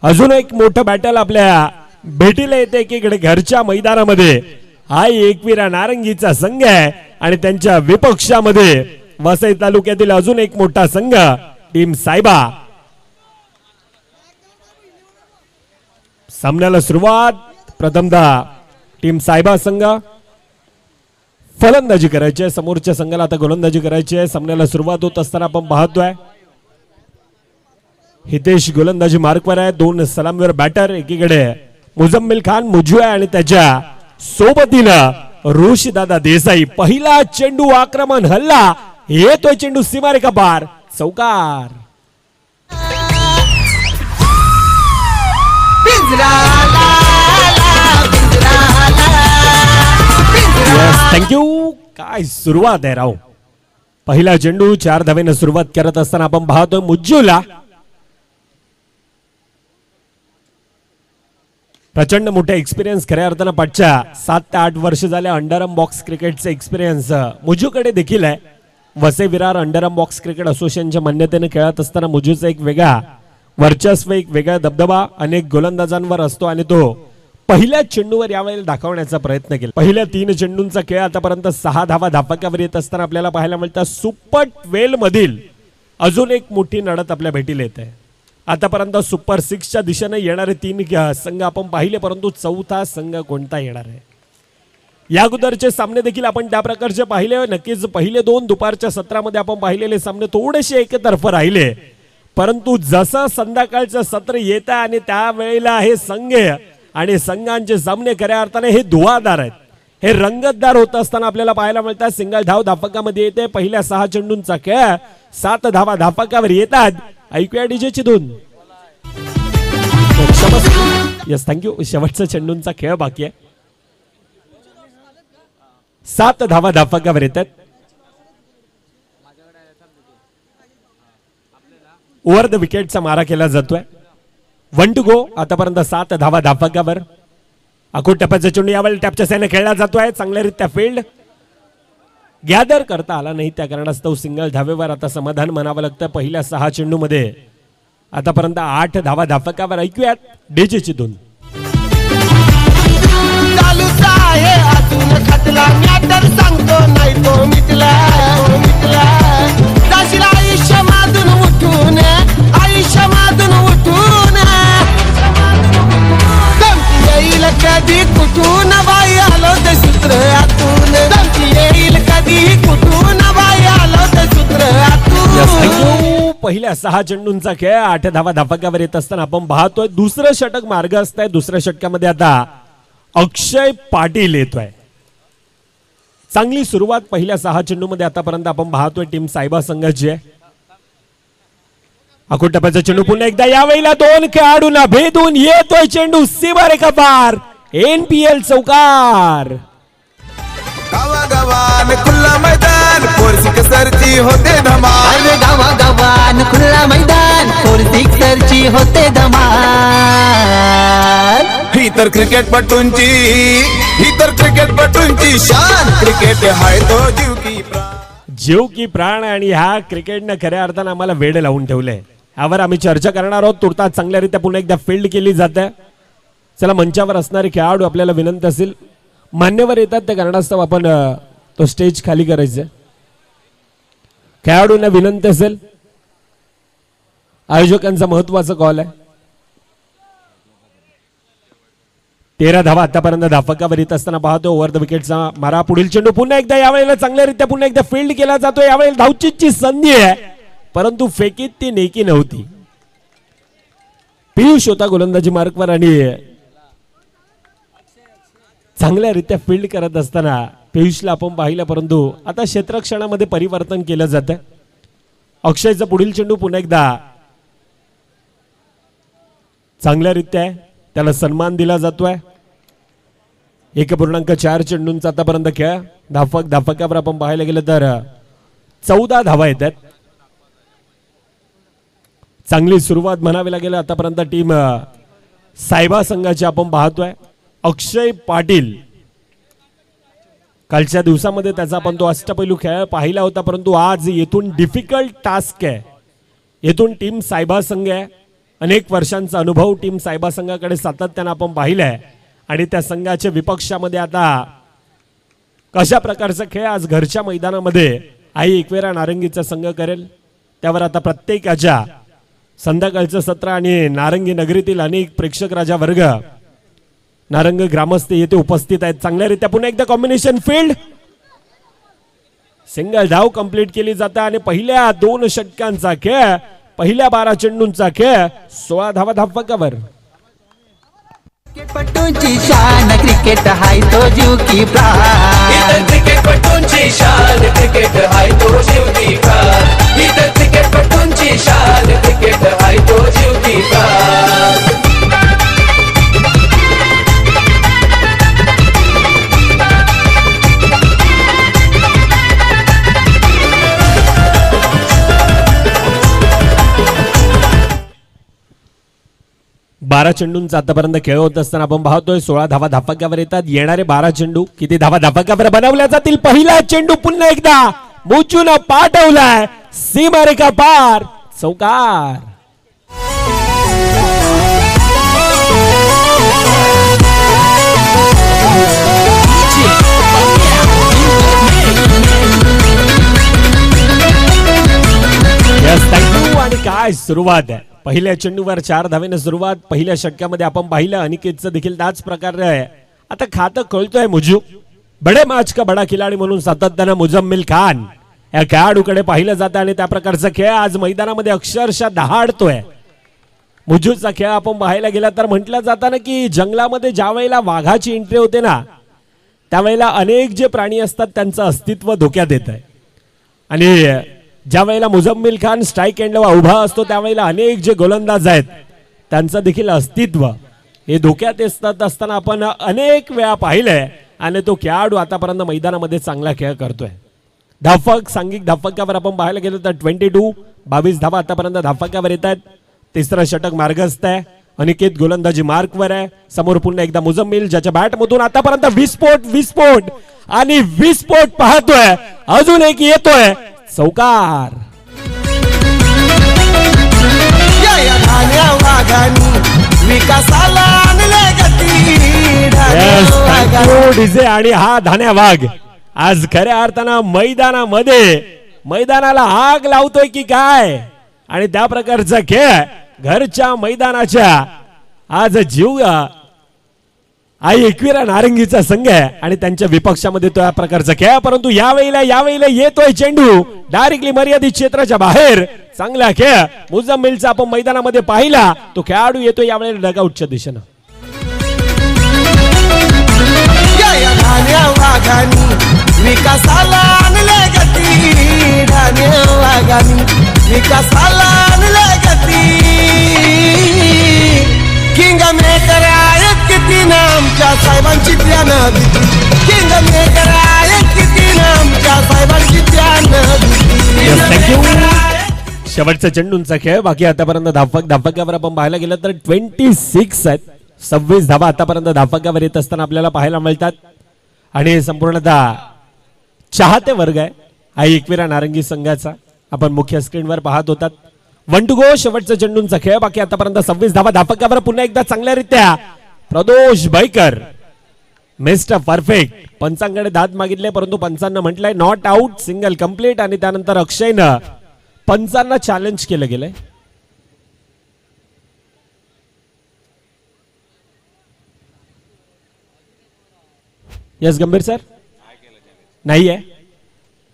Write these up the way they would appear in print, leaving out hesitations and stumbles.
अजून एक मोठं बॅटल आपल्या भेटीला येते एकीकडे घरच्या मैदानामध्ये हा एकविरा नारंगीचा संघ आहे आणि त्यांच्या विपक्षामध्ये वसई तालुक्यातील अजून एक मोठा संघ टीम सायबा. सामन्याला सुरुवात प्रथमतः टीम सायबा संघ फलंदाजी करायची आहे, समोरच्या संघाला आता गोलंदाजी करायची आहे. सामन्याला सुरुवात होत असताना आपण पाहतोय हितेश गोलंदाजी मार्कवर आहे, 2 सलामीवर बॅटर. एकीकडे मुजम्मिल खान मुजवे आणि त्याच्या सोबतीनं ऋषीदादा देसाई. पहिला चेंडू आक्रमण हल्ला येतोय, चेंडू सीमारेखा पार, चौकार. थँक्यू. काय सुरुवात आहे राव. पहिला चेंडू 4 धावेने सुरुवात करत असताना आपण पाहतोय मुज्जूला प्रचंड मोठा एक्सपिरियन्स. खऱ्या अर्थानं पाठच्या 7 ते 8 वर्ष झाले अंडरआर्म बॉक्स क्रिकेटचा एक्सपिरियन्स मुजूकडे देखील आहे. Vasai Virar underarm box cricket असोसिएशनच्या मान्यतेने खेळत असताना मुजूचा एक वेगळा वर्चस्व, एक वेगळा दबदबा अनेक गोलंदाजांवर असतो आणि तो पहिल्या चेंडूवर यावेळेला दाखवण्याचा प्रयत्न केला. पहिल्या 3 चेंडूंचा खेळ आतापर्यंत 6 धावा धापक्यावर येत असताना आपल्याला पाहायला मिळतात सुपर 12 मधील अजून एक मोठी लढत आपल्या भेटीला येत आहे. आतापर्यंत सुपर 6च्या दिशेने येणारे 3 संघ आपण पाहिले, परंतु चौथा संघ कोणता येणार आहे. या अगोदरचे सामने देखील आपण त्या प्रकारचे पाहिले. नक्कीच पहिले 2 दुपारच्या सत्रामध्ये आपण पाहिलेले सामने थोडेसे एकतर्फे राहिले, परंतु जसं संध्याकाळचं सत्र येत आहे आणि त्यावेळेला हे संघ आणि संघांचे सामने खऱ्या अर्थाने हे धुवाधार आहेत, हे रंगतदार होत असताना आपल्याला पाहायला मिळतात. सिंगल धाव धापकामध्ये येते. पहिल्या 6 चेंडूंचा खेळ 7 धावा धापकावर येतात. ऐकूया डीजेची धून. Yes, thank you. शेवटचा चेंडूंचा खेळ बाकी आहे. 7 धावा धापकावर येतात. ओव्हर द विकेटचा मारा केला जातोय. 1 टू गो. आतापर्यंत 7 धावा धापकावर. अखोट टप्प्याचा चेंडू यावेळेला टॅपच्या साहाय्याने खेळला जातोय. चांगल्यारीत्या फील्ड गॅदर करता आला नाही, त्या कारणास्तव सिंगल धावेवर आता समाधान म्हणावं लागतं. पहिल्या 6 चेंडू मध्ये आतापर्यंत 8 धावा धापकावर. ऐकूयात डीजेची धून. सांगतो नाही तो मिटला आयुष्य माधून उठून, आयुष्य माधून उठून येईल कधी कुठून बाई आलो ते सूत्र आतून, येईल कधी कुठून बाई आलो ते सूत्र आतून. पहिल्या 6 चेंडूंचा खेळ 8 धावा धापकावर येत असताना आपण पाहतोय दुसरं षटक मार्ग असतंय. दुसऱ्या षटकामध्ये आता अक्षय पाटील येतोय. चांगली सुरुवात पहिल्या 6 चेंडूमध्ये आतापर्यंत आपण पाहतोय टीम सायबा संघाची आहे. अखोट टप्प्याचा चेंडू पुन्हा एकदा. यावेळेला 2 खेळाडूंना भेदून येतोय चेंडू सीमारेखा पार. NPL चौकार. गावागावान खुल्ला मैदान फोर्सिक सरची होते धमाल, गावागावान खुल्ला मैदान फोर्सिक सरची होते धमाल. ही तर क्रिकेटपटूंची, ही तर क्रिकेटपटूंची शान. क्रिकेट हाय तो जीव की प्राण, जीव की प्राण. आणि ह्या क्रिकेटनं खऱ्या अर्थानं आम्हाला वेड लावून ठेवलंय. यावर आम्ही चर्चा करणार आहोत. तुर्तास चांगल्यारीत्या पुन्हा एकदा फील्ड केली जाते. चला, मंचावर असणारे खेळाडू आपल्याला विनंती असेल मान्यवर येतात, त्या कारणास्तव आपण तो स्टेज खाली करायचं. खेळाडूंना विनंती असेल. आयोजकांचा महत्वाचा कॉल आहे. 13 धावा आतापर्यंत धापकावर येत असताना पाहतो ओव्हर द विकेटचा मारा. पुढील चेंडू पुन्हा एकदा यावेळेला चांगल्यारीत्या पुन्हा एकदा फील्ड केला जातो. यावेळेला धावचीची संधी आहे, परंतु फेकीत ती नेकी नव्हती. पियुष होता गोलंदाजी मार्कवर आणि चांगल्यारीत्या फील्ड करत असताना पियुषला आपण पाहिलं, परंतु आता क्षेत्ररक्षणामध्ये परिवर्तन केलं जातं. अक्षयचा पुढील चेंडू पुन्हा एकदा चांगल्यारीत्या त्याला सन्मान दिला जातोय. 1.4 चेंडूंचा आतापर्यंत खेळ. धापकावर आपण पाहायला गेलं तर 14 धावा येतात. चांगली सुरुवात म्हणावी लागेल आतापर्यंत टीम सायबा संघाची आपण पाहतोय. अक्षय पाटील कालच्या दिवसामध्ये त्याचा आपण तो अष्टपैलू खेळ पाहिला होता, परंतु आज येथून डिफिकल्ट टास्क आहे. येथून टीम सायबा संघ आहे अनेक वर्षांचा अनुभव टीम सायबा संघाकडे सातत्यानं आपण पाहिलंय आणि त्या संघाच्या विपक्षामध्ये आता कशा प्रकारचा खेळ आज घरच्या मैदानामध्ये आई एकवेरा नारंगीचा संघ करेल त्यावर आता प्रत्येकाच्या संध्याकाळचं सत्र आणि नारंगी नगरीतील अनेक प्रेक्षक राजा वर्ग नारंग ग्रामस्थ येथे उपस्थित आहेत. चांगल्यारीत्या पुन्हा एकदा कॉम्बिनेशन फील्ड सिंगल धाव कंप्लीट केली जाते आणि पहिल्या 2 षटकांचा खेळ पहिल्या 12 चेंडूंचा खेळ 16 धावा धावफलकावर. क्रिकेटपटूंची शान क्रिकेट हाय तो जीव की प्राण क्रिकेटपटूंची शान क्रिकेट हाय तो जीव की प्राण इतर क्रिकेटपटूंची शान क्रिकेट हाय तो जीव की प्राण. बारा चेंडूंचा आतापर्यंत खेळ होत असताना आपण पाहतोय 16 धावा धावफलकावर येतात. येणारे 12 चेंडू किती धावा धावफलकावर बनवल्या जातील. पहिला चेंडू पुन्हा एकदा मुचून पाठवलाय सीमारेखा पार चौकार. आणि काय सुरुवात आहे. पहिल्या चेंडूवर 4 धावेने सुरुवात. पहिल्या षटकामध्ये आपण पाहिलं अनिकेतचं देखील त्याच प्रकारे आहे. आता खातं कळतोय मुजू बडे मॅच का बडा खिलाडी म्हणून सातत्यानं मुजम्मिल खान या खेळाडूकडे पाहिलं जातं आणि त्या प्रकारचा खेळ आज मैदानामध्ये अक्षरशः दहाडतोय. मुजूचा खेळ आपण पाहायला गेला तर म्हटलं जातं ना की जंगलामध्ये ज्या वेळेला वाघाची एंट्री होते ना त्यावेळेला अनेक जे प्राणी असतात त्यांचं अस्तित्व धोक्यात येत आहे आणि ज्या वेळेला मुजम्मिल खान स्ट्राईक एंडला उभा असतो त्यावेळेला अनेक जे गोलंदाज आहेत त्यांचं देखील अस्तित्व हे धोक्यात असताना आपण अनेक वेळा पाहिलंय आणि तो खेळाडू आतापर्यंत मैदानामध्ये चांगला खेळ करतोय. धावफलक सांघिक धावफलकावर आपण पाहायला गेलो तर 22 धावा आतापर्यंत धावफलकावर येत आहेत. तिसरं षटक मार्गस्थ आहे. अनिकेत गोलंदाजी मार्कवर आहे. समोर पुन्हा एकदा मुजम्मिल ज्याच्या बॅटमधून आतापर्यंत विस्फोट आणि विस्फोट पाहतोय. अजून एक येतोय चौकार. या धान्या वाघानी विकासाला आणले गती डीजे आणि हा धान्या वाघ आज खऱ्या अर्थानं मैदानाला आग लावतोय की काय आणि त्या प्रकारचा खेळ घरच्या मैदानाच्या आज जीव आई एकविरा नारंगीचा संघ आहे आणि त्यांच्या विपक्षामध्ये तो या प्रकारचा खेळ. परंतु यावेळेला येतोय चेंडू डायरेक्टली मर्यादित क्षेत्राच्या बाहेर. चांगला खेळ मुजम्मिलचा आपण मैदानामध्ये पाहिला. तो खेळाडू येतोय यावेळेला डगआउटच्या दिशेनं. या धान्या वाघानी विकासाला आणले गती धान्या वाघानी विकासाला आणले गती किंग मेकर आहेत किती ना आमच्या साहेबांची ध्यान किंग मेकर आहेत किती ना आमच्या साहेबांची ध्यान. शेवटचा चेंडूंचा खेळ. बाकी आतापर्यंत धावफलकावर आपण पाहायला गेलं तर 26 आहेत. 26 धावा आतापर्यंत धावफलकावर येत असताना आपल्याला पाहायला मिळतात आणि संपूर्णतः चाहते वर्ग आहे आई एकविरा नारंगी संघाचा आपण मुख्य स्क्रीनवर पाहत होतात. 1 to go शेवटचा चेंडूंचा खेळ. बाकी आतापर्यंत 26 धावा धावफलकावर पुन्हा एकदा चांगल्यारीत्या प्रदोष बैकर मिस्टर परफेक्ट. पंचांकडे दाद मागितले परंतु पंचांना म्हटलंय नॉट आउट सिंगल कंप्लीट आणि त्यानंतर अक्षयनं पंचांना चॅलेंज केलं गेलंय. यस गंभीर सर नाहीये.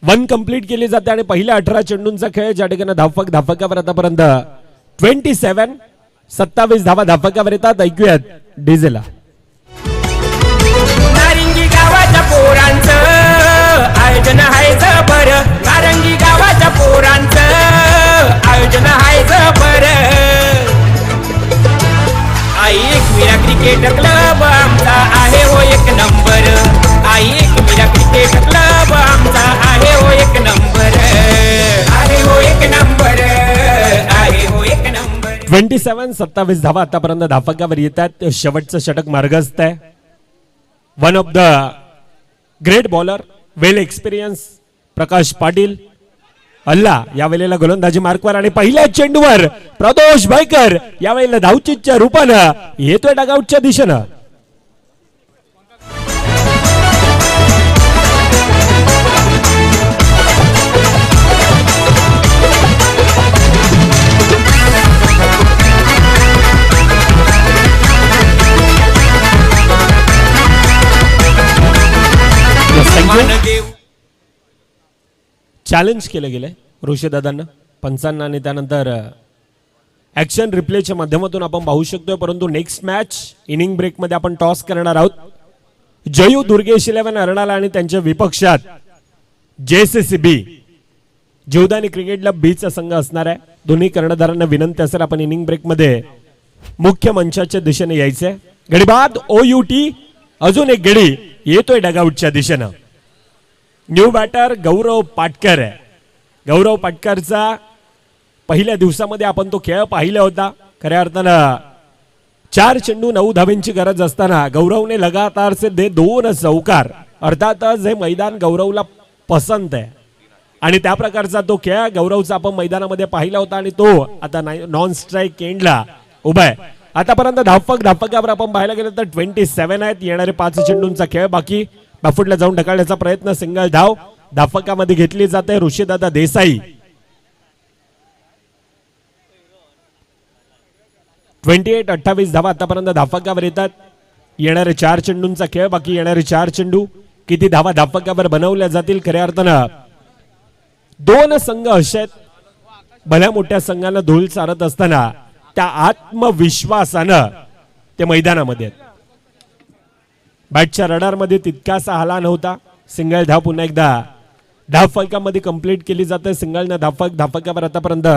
1 कंप्लीट केली जाते आणि पहिल्या 18 चेंडूंचा खेळ ज्या ठिकाणी धावफलकावर आतापर्यंत 27 धावा धावफलकावर येतात. ऐकूयात डीजेला. नारंगी गावाच्या पोरांचं आयोजन आहे जबर नारंगी गावाच्या पोरांचं आयोजन आहे जबर आई एकविरा क्रिकेट क्लब आमचा आहे हो 1 नंबर आई एकविरा क्रिकेट क्लब आमचा आहे हो 1 नंबर आहे हो 1 नंबर आहे हो 1 नंबर. 27 धावा आतापर्यंत धावफलकावर येतात. शेवटचं षटक मार्गस्थ आहे. One of the great bowler well experience Prakash Patil अल्ला यावेळेला गोलंदाजी मार्कवर आणि पहिल्या चेंडूवर प्रदोष भाईकर यावेळेला धावचीच्या रूपानं येतोय डगआउटच्या दिशेनं. चॅलेंज केलं गेलंय ऋषीदादांना पंचांना आणि त्यानंतर ऍक्शन रिप्लेच्या माध्यमातून आपण पाहू शकतोय. परंतु नेक्स्ट मॅच इनिंग ब्रेक मध्ये आपण टॉस करणार आहोत. जयू दुर्गेश 11 अर्णाला आणि त्यांच्या विपक्षात JCCB जीवदानी क्रिकेट क्लब बीचा संघ असणार आहे. दोन्ही कर्णधारांना विनंती असेल आपण इनिंग ब्रेक मध्ये मुख्य मंचाच्या दिशेने यायचंय. गडीबाद OUT अजून एक गडी येतोय डगआउटच्या दिशेनं. न्यू बॅटर गौरव पाटकर आहे. गौरव पाटकरचा पहिल्या दिवसामध्ये आपण तो खेळ पाहिला होता. खऱ्या अर्थानं 4 चेंडू 9 धाब्यांची गरज असताना गौरवने लगातार से 2 चौकार. अर्थातच हे मैदान गौरवला पसंत आहे आणि त्या प्रकारचा तो खेळ गौरवचा आपण मैदानामध्ये पाहिला होता आणि तो आता नॉन स्ट्राईक एंडला उभा आहे. आतापर्यंत धापकावर आपण पाहायला गेलं तर 27 आहेत. येणारे 5 चेंडूंचा खेळ बाकी. बाफुटला जाऊन ढकलण्याचा प्रयत्न, सिंगल धाव धापकामध्ये घेतली जाते. ऋषीदादा देसाई 28 धावा आतापर्यंत धापकावर येतात. येणारे 4 चेंडूंचा खेळ बाकी. येणारे 4 चेंडू किती धावा धापकावर बनवल्या जातील. खऱ्या अर्थानं 2 संघ असे आहेत भल्या मोठ्या संघांना धूळ चारत असताना त्या आत्मविश्वासानं ते मैदानामध्ये आहेत. बॅटच्या रडारमध्ये तितकासा हाला नव्हता. सिंगल धाव पुन्हा एकदा धाव फलकामध्ये कंप्लीट केली जाते. सिंगल न धापकावर आतापर्यंत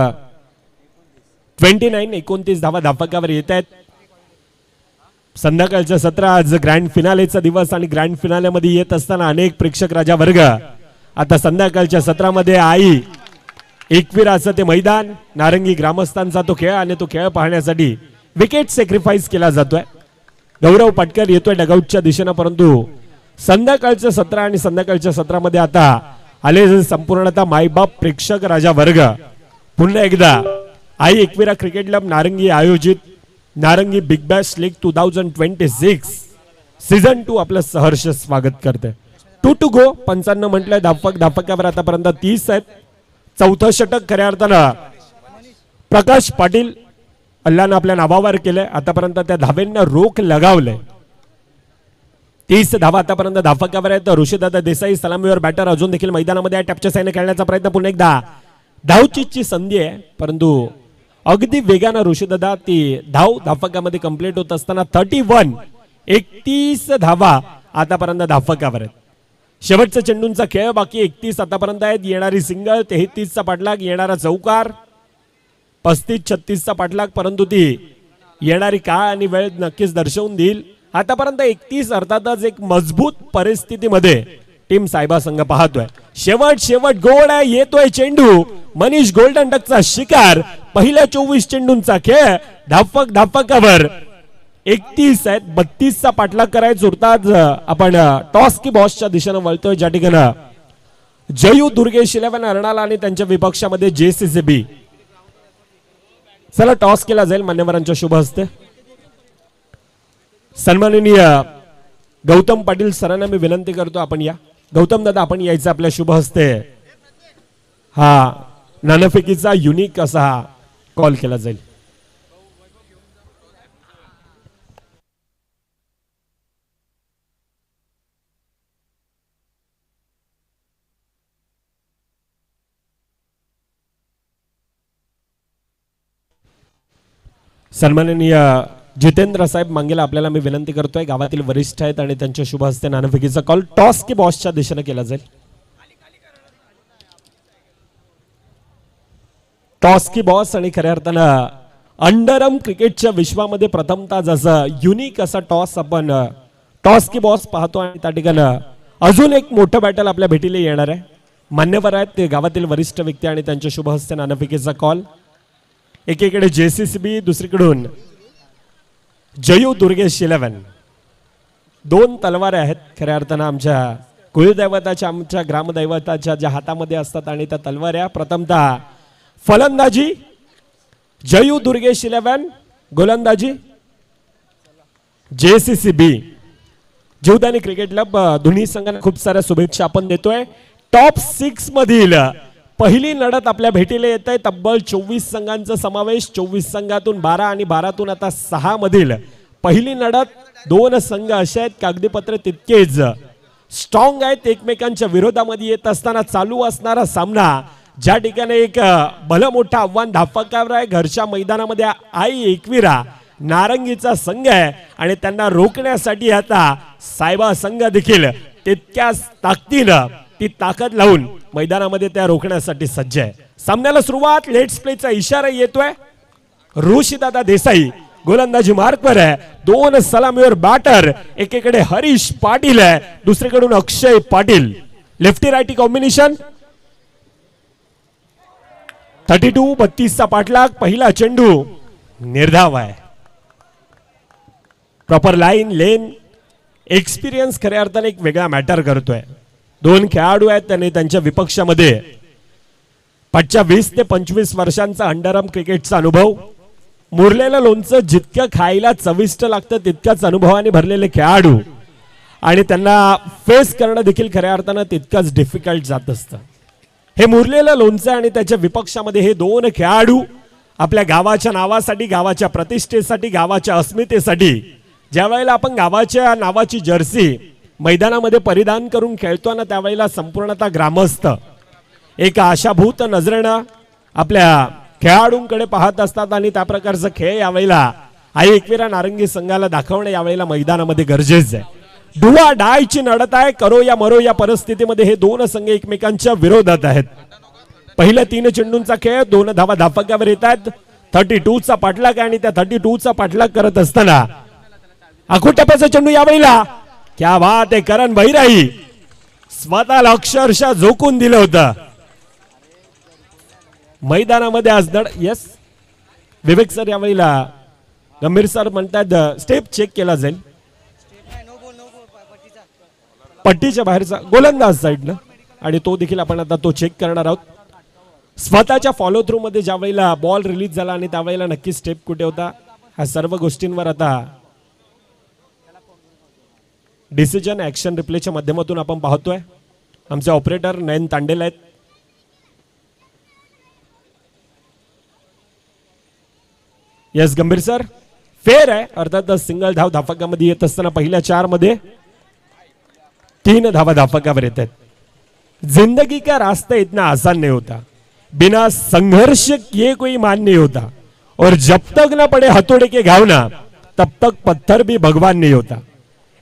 29 धावा धापकावर येत आहेत. संध्याकाळचं सत्र आज ग्रँड फिनालेचा दिवस आणि ग्रँड फिनालेमध्ये येत असताना अनेक प्रेक्षक राजा वर्ग आता संध्याकाळच्या सत्रामध्ये आई एकविराचं ते मैदान, नारंगी ग्रामस्थांचा तो खेळ आणि तो खेळ पाहण्यासाठी विकेट सॅक्रिफाईस केला जातोय. गौरव पाटकर येतोय डगआउटच्या दिशेनं. परंतु संध्याकाळचं सत्र आणि संध्याकाळच्या सत्रामध्ये आता आले संपूर्णतः मायबाप प्रेक्षक राजा वर्ग. पुन्हा एकदा आई एकविरा क्रिकेट क्लब नारंगी आयोजित नारंगी बिग बॅश लीग 2026 सीझन 2 आपलं सहर्ष स्वागत करते. 2 to go 55 म्हटलंय. धापकावर आतापर्यंत 30 आहेत. चौथं षटक खऱ्या अर्थानं प्रकाश पाटील अल्लानं आपल्या नावावर केलंय. आतापर्यंत त्या धाब्यांना रोख लगावलंय. 30 धावा आतापर्यंत धापकावर आहेत. ऋषीदादा देसाई सलामीवर बॅटर अजून देखील मैदानामध्ये टॅपच्या साईने खेळण्याचा प्रयत्न. पुन्हा एकदा धावचीची संधी आहे परंतु अगदी वेगानं ऋषीदादा ती धाव धापकामध्ये कंप्लीट होत असताना 31 धावा आतापर्यंत धापकावर आहेत. शेवटचा चेंडूंचा खेळ बाकी. 31 आतापर्यंत आहेत. येणारी सिंगल 33चा पाठलाग, येणारा चौकार 35-36चा पाठलाग. परंतु ती येणारी काळ आणि वेळ नक्कीच दर्शवून देईल. आतापर्यंत 31 अर्थातच एक मजबूत परिस्थितीमध्ये टीम सायबा संघ पाहतोय. शेवट गोड आहे. येतोय चेंडू मनीष गोल्डन डकचा शिकार. पहिल्या 24 चेंडूंचा खेळ धापकावर 31 आहेत. 32चा पाठलाग करायचा उरताच आपण टॉस की बॉसच्या दिशेनं वळतोय ज्या ठिकाणी जयू दुर्गेश 11 अर्णाला आणि त्यांच्या विपक्षामध्ये JCCB. चला टॉस केला जाईल मान्यवरांच्या शुभ हस्ते. सन्माननीय गौतम पाटील सरांना मी विनंती करतो आपण या. गौतम दादा आपण यायचं आपल्या शुभ हस्ते. हा नाणेफेकीचा युनिक असा हा कॉल केला जाईल. सन्माननीय जितेंद्र साहेब मांगेला आपल्याला मी विनंती करतोय. गावातील वरिष्ठ आहेत आणि त्यांच्या शुभ हस्ते नाणेफेकीचा कॉल टॉस की बॉसच्या दिशेने केला जाईल. टॉस की बॉस आणि खऱ्या अर्थानं अंडरम क्रिकेटच्या विश्वामध्ये प्रथमतः जसं युनिक असा टॉस आपण टॉस की बॉस पाहतो आणि त्या ठिकाणी अजून एक मोठं बॅटल आपल्या भेटीला येणार आहे. मान्यवर आहेत ते गावातील वरिष्ठ व्यक्ती आणि त्यांच्या शुभ हस्ते नाणेफेकीचा कॉल. एकीकडे JCCB, दुसरीकडून जयू दुर्गेश 11. 2 तलवार आहेत खऱ्या अर्थानं आमच्या कुलदैवताच्या आमच्या ग्रामदैवताच्या ज्या हातामध्ये असतात आणि त्या तलवाऱ्या. प्रथमतः फलंदाजी जयू दुर्गेश 11, गोलंदाजी JCCB जीवदानी क्रिकेट क्लब. दोन्ही संघांना खूप साऱ्या शुभेच्छा आपण देतोय. टॉप 6 मधील पहिली लढत आपल्या भेटीला येत आहे. तब्बल 24 संघांचा समावेश. 24 संघातून 12 आणि 12तून आता 6 मधील पहिली लढत. 2 संघ असे आहेत कागदीपत्र तितकेच स्ट्रॉंग आहेत. एकमेकांच्या विरोधामध्ये येत असताना चालू असणारा सामना ज्या ठिकाणी एक भलं मोठं आव्हान धापकावर आहे. घरच्या मैदानामध्ये आई एकविरा नारंगीचा संघ आहे आणि त्यांना रोखण्यासाठी आता सायबा संघ देखील तितक्याच ताकदीनं ती ताकद लावून मैदानामध्ये त्या रोखण्यासाठी सज्ज आहे. सामन्याला सुरुवात. लेट्स प्लेचा इशारा येतोय. ऋषीदादा देसाई गोलंदाजी मार्कवर आहे. 2 सलामीवर बॅटर. एकीकडे हरीश पाटील आहे, दुसरीकडून Akshay Patil. Lefty righty combination. 32 32चा पाठलाग. पहिला चेंडू निर्धाव आहे. प्रॉपर लाईन लेन एक्सपिरियन्स खऱ्या अर्थाने एक वेगळा मॅटर करतोय. 2 खेळाडू आहेत आणि त्यांच्या विपक्षामध्ये पाठच्या 20 ते 25 वर्षांचा अंडरआर्म क्रिकेटचा अनुभव. मुरलेलं लोणचं जितकं खायला चविष्ट लागतं तितक्याच अनुभवाने भरलेले खेळाडू आणि त्यांना फेस करणं देखील खऱ्या अर्थानं तितकंच डिफिकल्ट जात असतं. हे मुरलेलं लोणचं आणि त्याच्या विपक्षामध्ये हे 2 खेळाडू आपल्या गावाच्या नावासाठी, गावाच्या प्रतिष्ठेसाठी, गावाच्या अस्मितेसाठी ज्या वेळेला आपण गावाच्या नावाची जर्सी मैदानामध्ये परिधान करून खेळतो ना त्यावेळेला संपूर्णतः ग्रामस्थ एक आशाभूत नजरेनं आपल्या खेळाडूंकडे पाहत असतात आणि त्या प्रकारचा खेळ यावेळेला आई एकविरा नारंगी संघाला दाखवणे यावेळेला मैदानामध्ये गरजेचं आहे. डुआ डायची लढत आहे. करो या मरो या परिस्थितीमध्ये हे 2 संघ एकमेकांच्या विरोधात आहेत. पहिल्या 3 चेंडूंचा खेळ. 2 धावा धापकावर येत आहेत. 32चा पाठलाग आणि त्या 32चा पाठलाग करत असताना आखुटप्याचा चेंडू यावेळेला क्या बात आहे. करण बहिराई स्वतःला अक्षरशः झोकून दिलं होतं मैदानामध्ये. आज यस विवेक सर यावेळेला गंभीर सर म्हणतात स्टेप चेक केला जाईल. पट्टीच्या बाहेरचा गोलंदाज साईडनं आणि तो देखील आपण आता तो चेक करणार आहोत. स्वतःच्या फॉलो थ्रू मध्ये ज्या वेळेला बॉल रिलीज झाला आणि त्यावेळेला नक्की स्टेप कुठे होता ह्या सर्व गोष्टींवर आता डिसिजन ऍक्शन रिप्लेच्या माध्यमातून आपण पाहतोय. आमचे ऑपरेटर नयन तांडेल आहेत. यस गंभीर सर फेर आहे. अर्थातच सिंगल धाव धापकामध्ये येत असताना पहिल्या 4 मध्ये 3 धावा धापकावर येत आहेत. जिंदगी का रास्ता इतना आसान नहीं होता, बिना संघर्ष किए कोई मान नहीं होता और जब तक न पड़े हथौड़े के घाव ना तब तक पत्थर भी भगवान नहीं होता.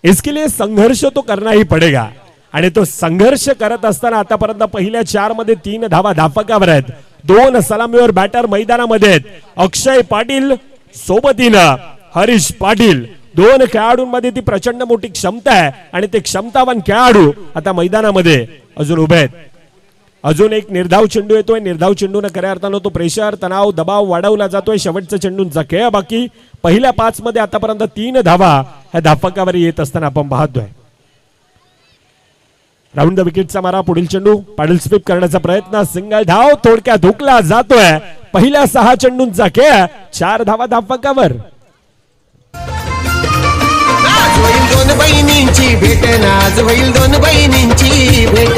इसके लिए संघर्ष तो करना ही पड़ेगा आणि तो संघर्ष करत असताना आतापर्यंत पहिल्या 4 मध्ये 3 धावा धापकावर आहेत. 2 सलामीवर बॅटर मैदानामध्ये आहेत. अक्षय पाटील सोबतीनं हरीश पाटील. 2 खेळाडूंमध्ये ती प्रचंड मोठी क्षमता आहे आणि ते क्षमतावान खेळाडू आता मैदानामध्ये अजून उभे आहेत. अजून एक निर्धाव चेंडू येतोय. निर्धाव चेंडूने खऱ्या अर्थानं तो प्रेशर तणाव दबाव वाढवला जातोय. शेवटचा चेंडूंचा खेळ बाकी. पहिल्या 5 मध्ये आतापर्यंत 3 धावा ह्या धापकावर येत असताना आपण पाहतोय. राऊंड द विकेटचा मारा. पुढील चेंडू पाडल स्वीप करण्याचा प्रयत्न. सिंगल धाव थोडक्यात हुकला जातोय. पहिल्या 6 चेंडूंचा खेळ. 4 धावा धापकावर. आज होईल 2 बहिणींची भेट. आज होईल 2 बहिणींची भेट.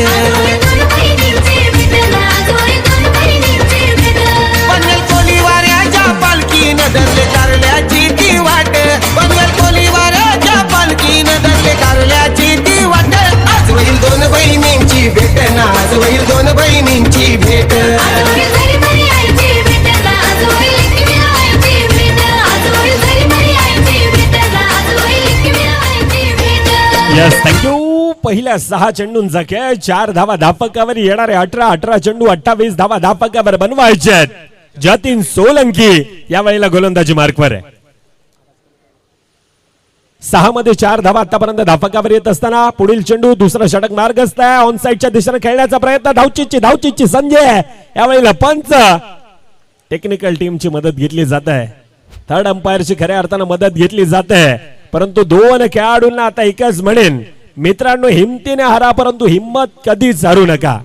पनवेल कोलीवाऱ्याच्या पालखीनं धरले कारल्याची ती वाट. पनवेल कोलीवाऱ्याच्या पालखीनं धरले कारल्याची ती वाट. आज होईल 2 बहिणींची भेट. आज होईल 2 बहिणींची भेट. Yes thank you. पहिल्या 6 चेंडूंचा खेळ. 4 धावा धापकावर येणारे 18 चेंडू 28 धावा धापकावर बनवायचे आहेत. जतीन सोलंकी यावेळेला गोलंदाजी मार्कवर आहे. 6 मध्ये 4 धावा आतापर्यंत धापकावर येत असताना पुढील चेंडू दुसरा षटक मार्गस्थ आहे. ऑन साइडच्या दिशेने खेळण्याचा प्रयत्न. धावचीची संजय. यावेळेला पंच टेक्निकल टीमची मदत घेतली जात आहे. थर्ड अंपायरची खऱ्या अर्थानं मदत घेतली जाते. परंतु 2 खेळाडूंना आता एकच म्हणेन मित्रांनो, हिमतीने हरा परंतु हिम्मत कधीच हारू नका,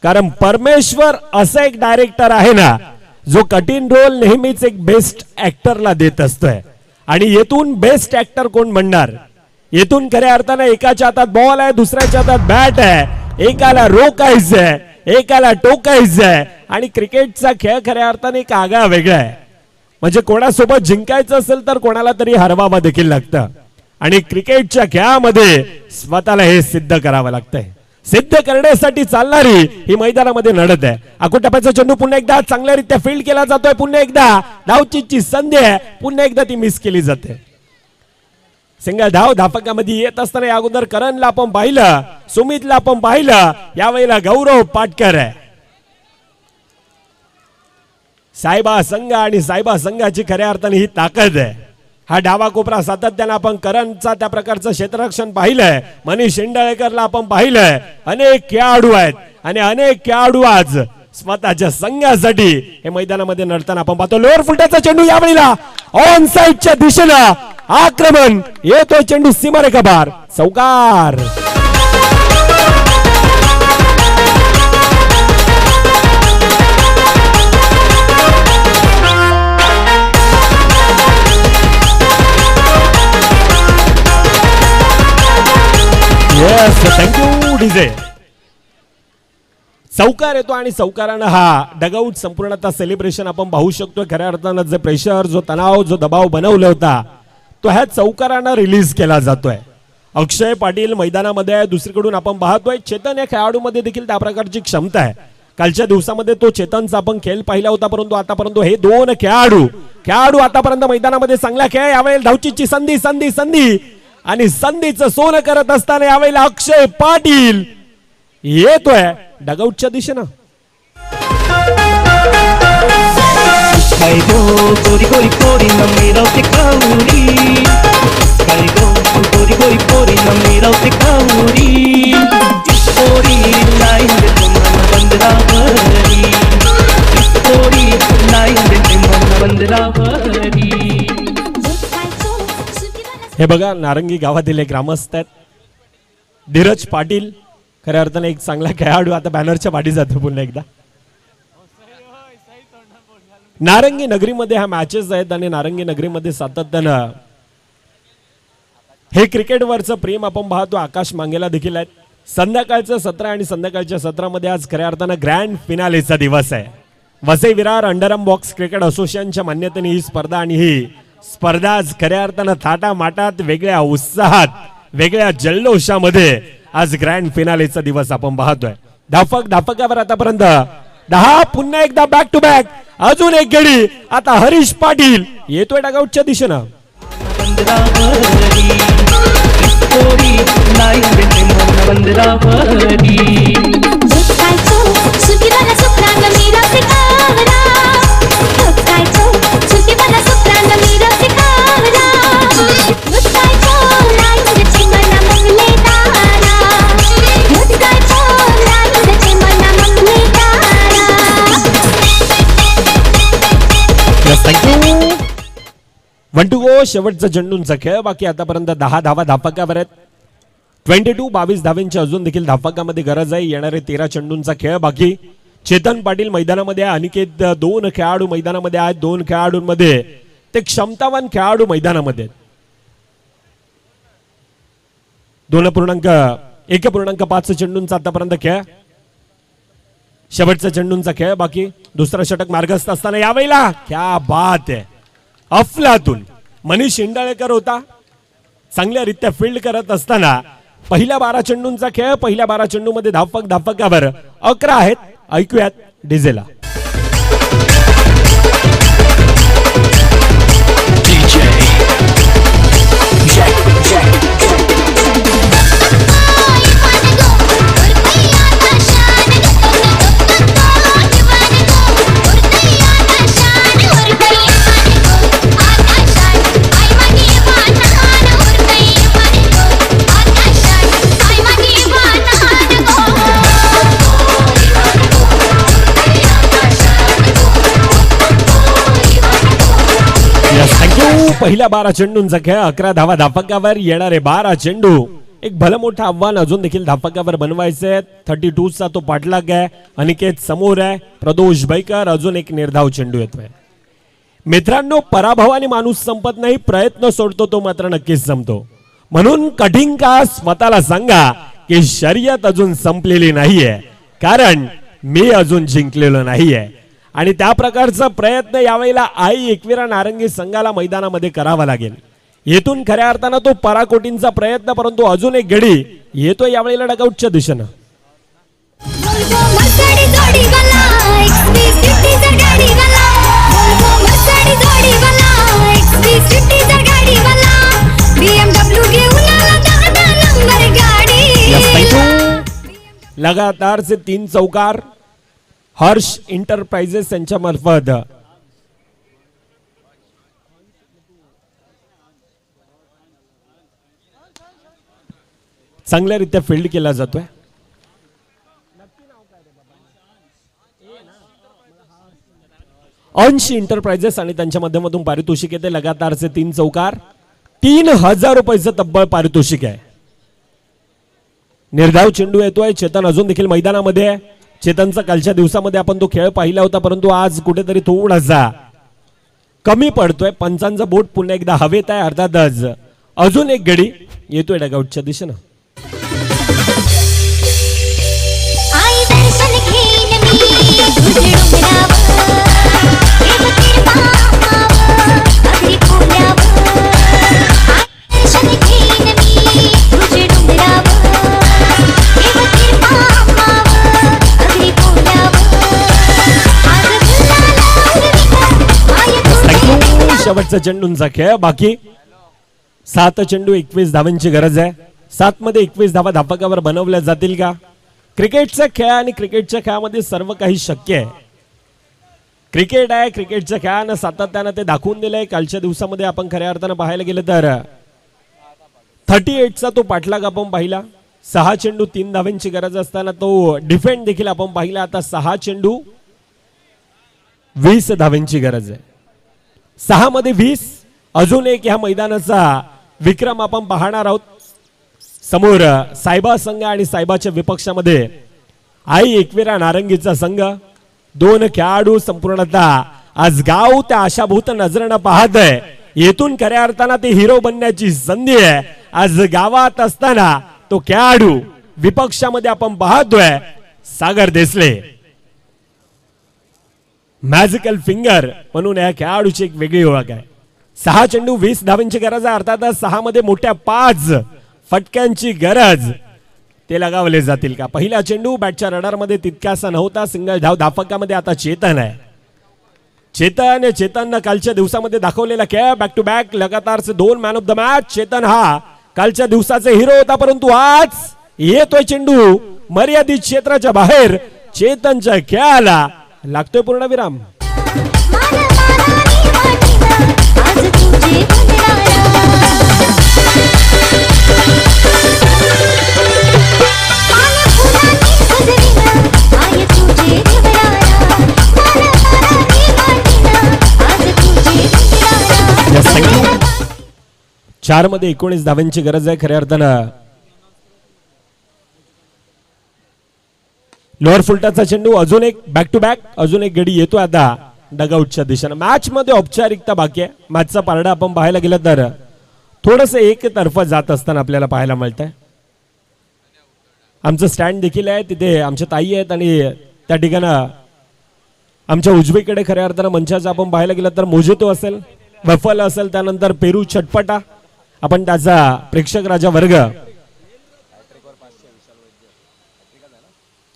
कारण परमेश्वर असा एक डायरेक्टर आहे ना जो कठीण रोल नेहमीच एक बेस्ट ऍक्टरला देत असतोय. आणि येथून बेस्ट ऍक्टर कोण म्हणणार? येथून खऱ्या अर्थाने एकाच्या हातात बॉल आहे, दुसऱ्याच्या हातात बॅट आहे, एकाला रोकायचंय, एकाला टोकायचंय. आणि क्रिकेटचा खेळ खऱ्या अर्थाने एक आगळा वेगळा आहे. म्हणजे कोणासोबत जिंकायचं असेल तर कोणाला तरी हरवावं देखील लागतं. आणि क्रिकेटच्या खेळामध्ये स्वतःला हे सिद्ध करावं लागतंय. सिद्ध करण्यासाठी चालणारी ही मैदानामध्ये लढत आहे. आकुटप्याचा चेंडू पुन्हा एकदा चांगल्यारीत्या फील्ड केला जातोय. पुन्हा एकदा धावचीची संधी आहे, पुन्हा एकदा ती मिस केली जाते. सिंगल धाव धापकामध्ये येत असताना या अगोदर करणला आपण पाहिलं, सुमितला आपण पाहिलं, यावेळेला गौरव पाटकर आहे. सायबा संघ आणि सायबा संघाची खऱ्या अर्थाने ही ताकद आहे. हा डावा कोपरा सातत्याने आपण करणचा त्या प्रकारचं क्षेत्ररक्षण पाहिलंय, मनीष इंडाळेकरला आपण पाहिलंय. अनेक खेळाडू आहेत आणि अनेक खेळाडू आज स्वतःच्या संघासाठी हे मैदानामध्ये लढताना आपण पाहतो. लोअर फुलटाचा चेंडू यावेळेला ऑन साइडच्या दिशेनं आक्रमण येतोय. चेंडू सीमारेखा पार, चौकार. Yes, thank you DJ. चौकार येतो आणि चौकारानं हा डगआउट संपूर्णतः सेलिब्रेशन आपण पाहू शकतो. खऱ्या अर्थानं जे प्रेशर, जो तणाव, जो दबाव बनवला होता तो ह्या चौकारानं रिलीज केला जातोय. अक्षय पाटील मैदानामध्ये आहे. दुसरीकडून आपण पाहतोय चेतन या खेळाडूमध्ये देखील त्या प्रकारची क्षमता आहे. कालच्या दिवसामध्ये तो चेतनचा आपण खेळ पाहिला होता, परंतु आतापर्यंत हे दोन खेळाडू आतापर्यंत मैदानामध्ये चांगला खेळ. यावेळेला धावचीची संधी संधी संधी आणि संधीचं सोनं करत असताना यावेळेला अक्षय पाटील येतोय डगआउटच्या दिशेनं. हे बघा, नारंगी गावातील एक ग्रामस्थ आहेत धीरज पाटील. खऱ्या अर्थाने एक चांगला खेळाडू आता बॅनरच्या पाठी जातो पुन्हा एकदा. नारंगी नगरीमध्ये ह्या मॅचेस आहेत आणि नारंगी नगरीमध्ये सातत्यानं हे क्रिकेटवरचं प्रेम आपण पाहतो. आकाश मांगेला देखील आहेत. संध्याकाळचं सत्र आणि संध्याकाळच्या सत्रामध्ये आज खऱ्या अर्थानं ग्रँड फिनालेचा दिवस आहे. Vasai Virar underarm box cricket असोसिएशनच्या मान्यतेने ही स्पर्धा आणि ही स्पर्धा आज खऱ्या अर्थानं थाटामाटात, वेगळ्या उत्साहात, वेगळ्या जल्लोषामध्ये आज ग्रँड फिनालेचा दिवस आपण पाहतोय. धापकावर आतापर्यंत 10, पुन्हा एकदा बॅक टू बॅक, अजून एक गडी. आता हरीश पाटील येतोय डगआउटच्या दिशेनं. वन टू गो, शेवटचा चेंडूंचा खेळ. बाकी आतापर्यंत 10 धावा धापकावर आहेत. 22 धावांची अजून देखील धापकामध्ये गरज आहे. येणारे 13 चेंडूंचा खेळ बाकी. चेतन पाटील मैदानामध्ये आहे, अनिकेत 2 खेळाडू मैदानामध्ये आहेत. 2 खेळाडूंमध्ये ते क्षमतावान खेळाडू मैदानामध्ये 1.5 चेंडूंचा आतापर्यंत खेळ. शेवटचा चेंडूंचा खेळ बाकी. दुसरा षटक मार्गस्थ असताना यावेळेला क्या बात आहे, अफलातून मनीष इंडाळेकर होता. चांगल्या रीत्या फील्ड करत असताना पहिल्या 12 चेंडूंचा खेळ. पहिल्या 12 चेंडूमध्ये धापकावर 11 आहेत. ऐकूयात डीजेला. पहिल्या 12 चेंडूंचा खेळ. 11 धावा धापकावर. येणारे 12 चेंडू एक भलं मोठं आव्हान अजून देखील धापकावर बनवायचंय. 32चा तो पाठलाग आहे. अनिकेत समोर आहे. प्रदोष बैकर अजून एक निर्धाव चेंडू येतोय. मित्रांनो, पराभवाने माणूस संपत नाही, प्रयत्न सोडतो तो मात्र नक्कीच संपतो. म्हणून कठीण का स्वतःला सांगा की शर्यत अजून संपलेली नाहीये, कारण मी अजून जिंकलेलो नाहीये. आणि त्या प्रकारचा प्रयत्न यावेळेला आई एकविरा नारंगी संघाला मैदानामध्ये करावा लागेल. येथून खऱ्या अर्थानं तो पराकोटींचा प्रयत्न, परंतु अजून एक गडी येतो यावेळेला डगआउटच्या दिशेनं. लगातार से 3 चौकार हर्ष इंटरप्राइजेस यांच्या मार्फत चांगल्यारीत्या फील्ड केला जातोय. अंश इंटरप्राइजेस आणि त्यांच्या माध्यमातून पारितोषिक येते. लगातारचे 3 चौकार, 3000 रुपयाचं तब्बल पारितोषिक आहे. निर्धाव चेंडू येतोय. चेतन अजून देखील मैदानामध्ये आहे. चेतनचा कालच्या दिवसामध्ये आपण तो खेळ पाहिला होता, परंतु आज कुठेतरी थोडासा कमी पडतोय. पंचांचा बोट पुन्हा एकदा हवेत आहे. अर्थातच अजून एक गडी येतोय डगआउटच्या दिशेनं. शेवटचा चेंडूंचा खेळ बाकी. 7 चेंडू 21 धावांची गरज आहे. 7 मध्ये 21 धावा धापकावर बनवल्या जातील का? क्रिकेटचा खेळ आणि क्रिकेटच्या खेळामध्ये सर्व काही शक्य आहे. क्रिकेट आहे. क्रिकेटच्या खेळानं सातत्यानं ते दाखवून दिलंय. कालच्या दिवसामध्ये आपण खऱ्या अर्थानं पाहायला गेलं तर 38चा तो पाठलाग आपण पाहिला. 6 चेंडू 3 धावांची गरज असताना तो डिफेंड देखील आपण पाहिला. आता 6 चेंडू 20 धावांची गरज आहे. 6 मध्ये 20. अजून एक ह्या मैदानाचा विक्रम आपण पाहणार आहोत. समोर सायबा संघ आणि सायबाच्या विपक्षामध्ये आई एकविरा नारंगीचा संघ. 2 खेळाडू संपूर्णतः आज गाव त्या आशाभूत नजरेनं पाहत आहे. येथून खऱ्या अर्थानं ते हिरो बनण्याची संधी आहे. आज गावात असताना तो खेळाडू विपक्षामध्ये आपण पाहतोय सागर देसले. मॅजिकल फिंगर म्हणून या खेळाडूची एक वेगळी ओळख आहे. 6 चेंडू 20 धावांची गरज आहे. अर्थातच 6 मध्ये मोठ्या 5 फटक्यांची गरज. ते लगावले जातील का? पहिला चेंडू बॅटच्या रडारमध्ये तितकासा नव्हता. सिंगल धाव धापकामध्ये आता चेतन आहे. चेतन कालच्या दिवसामध्ये दाखवलेला खेळ बॅक टू बॅक लगातारचे 2 man of the match. Chetan हा कालच्या दिवसाचा हिरो होता, परंतु आज येतोय चेंडू मर्यादित क्षेत्राच्या बाहेर. चेतनच्या खेळाला लागतोय पूर्णविराम. चार मध्ये 19 धावांची गरज आहे. खऱ्या अर्थानं लोअर फुलटाचा चेंडू अजून एक बॅक टू बॅक. अजून एक गडी येतो आता डगआउटच्या दिशेनं. मॅच मध्ये औपचारिकता बाकी आहे. मॅचचा पारडा आपण पाहायला गेलं तर थोडस एकतर्फ जात असताना आपल्याला पाहायला मिळतंय. आमचं स्टँड देखील आहे तिथे. आमच्या ताई आहेत आणि त्या ठिकाणं आमच्या उजवीकडे खऱ्या अर्थानं मंचाचा आपण पाहायला गेलं तर मोजितो असेल, वफल असेल, त्यानंतर पेरू चटपटा. आपण त्याचा प्रेक्षक राजा वर्ग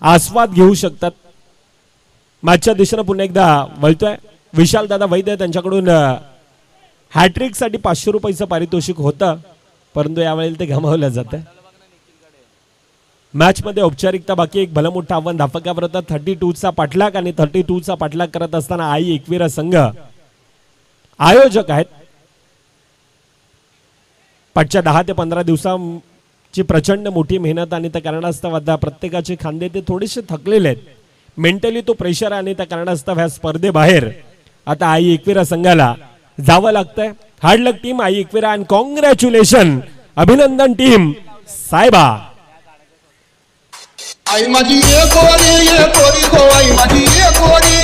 आस्वाद घेऊ शकतात. मॅचच्या दिशेनं पुन्हा एकदा वळतोय. विशाल दादा वैद्य त्यांच्याकडून हॅट्रिक साठी 500 रुपयाचं पारितोषिक होतं, परंतु यावेळेला ते गमावलं जातं. मॅच मध्ये औपचारिकता बाकी. एक भलं मोठं आव्हान धापकावर होतं. 32चा पाठलाग आणि 32चा पाठलाग करत असताना आई एकविरा संघ आयोजक आहेत. पाठच्या 10 ते 15 दिवसांची प्रचंड मोठी मेहनत आणि त्या कारणास्तव आता प्रत्येकाचे खांदे ते थोडेसे थकलेले आहेत. मेंटली तो प्रेशर आणि त्या कारणास्तव ह्या स्पर्धेबाहेर आता आई एकविरा संघाला जावं लागतंय. Hard luck team I Ekvira and congratulation. अभिनंदन टीम. साहेबा. आई माझी ये कोरी गो आई माझी ये कोरी